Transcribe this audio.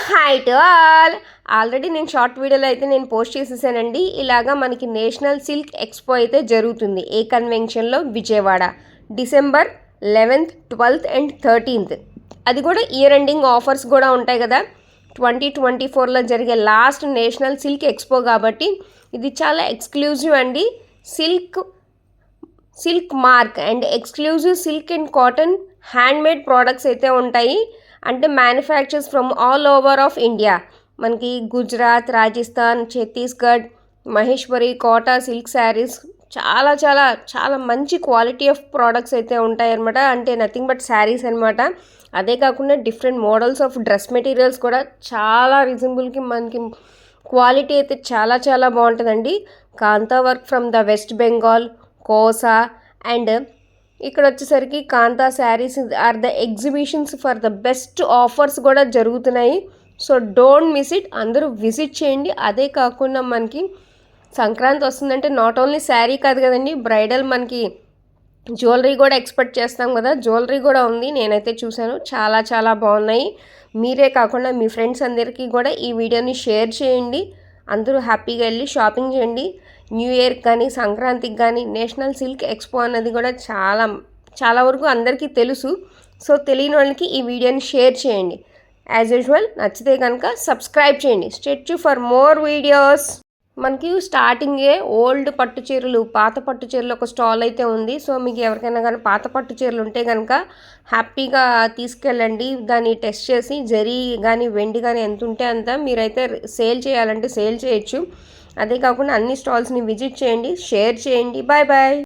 Hi to all. Already నేను short వీడియోలో అయితే నేను పోస్ట్ చేసేసానండి. ఇలాగా మనకి నేషనల్ సిల్క్ ఎక్స్పో అయితే జరుగుతుంది ఏ కన్వెన్షన్లో Vijayawada December 11th, 12th and 13th. అది కూడా ఇయర్ ఎండింగ్ ఆఫర్స్ కూడా ఉంటాయి కదా. 2024లో జరిగే లాస్ట్ నేషనల్ సిల్క్ ఎక్స్పో కాబట్టి ఇది చాలా ఎక్స్క్లూజివ్ అండి. Silk mark and exclusive silk and cotton handmade products అయితే ఉంటాయి. అంటే manufactures from all over of India. మనకి గుజరాత్, రాజస్థాన్, ఛత్తీస్గఢ్, మహేశ్వరి, కోటా సిల్క్ శారీస్ చాలా చాలా చాలా మంచి క్వాలిటీ ఆఫ్ ప్రోడక్ట్స్ అయితే ఉంటాయి అన్నమాట. అంటే నథింగ్ బట్ శారీస్ అనమాట. అదే కాకుండా different models of dress materials కూడా చాలా రీజనబుల్కి మనకి క్వాలిటీ అయితే చాలా చాలా బాగుంటుందండి. Kantha work from the West Bengal, Kosa and ఇక్కడ వచ్చేసరికి Kantha saris are the exhibitions for the best offers కూడా జరుగుతున్నాయి. సో డోంట్ మిస్ ఇట్, అందరూ విజిట్ చేయండి. అదే కాకుండా మనకి సంక్రాంతి వస్తుందంటే నాట్ ఓన్లీ శారీ కాదు కదండి, బ్రైడల్ మనకి జ్యువెలరీ కూడా ఎక్స్పెక్ట్ చేస్తాం కదా. జ్యువెలరీ కూడా ఉంది, నేనైతే చూశాను, చాలా చాలా బాగున్నాయి. మీరే కాకుండా మీ ఫ్రెండ్స్ అందరికీ కూడా ఈ వీడియోని షేర్ చేయండి. అందరూ హ్యాపీగా వెళ్ళి షాపింగ్ చేయండి. న్యూ ఇయర్కి కానీ సంక్రాంతికి కానీ నేషనల్ సిల్క్ ఎక్స్పో అన్నది కూడా చాలా చాలా వరకు అందరికీ తెలుసు. సో తెలియని వాళ్ళకి ఈ వీడియోని షేర్ చేయండి. యాజ్ యూజువల్ నచ్చితే కనుక సబ్స్క్రైబ్ చేయండి. Stay tune for more videos. మనకి స్టార్టింగే ఓల్డ్ పట్టు చీరలు, పాత పట్టు చీరలు ఒక స్టాల్ అయితే ఉంది. సో మీకు ఎవరికైనా కానీ పాత పట్టు చీరలు ఉంటే కనుక హ్యాపీగా తీసుకెళ్ళండి. దాన్ని టెస్ట్ చేసి జరీ కానీ వెండి కానీ ఎంత ఉంటే అంత మీరైతే సేల్ చేయాలంటే సేల్ చేయొచ్చు. అదే కాకుండా అన్ని స్టాల్స్ని విజిట్ చేయండి, షేర్ చేయండి. Bye bye.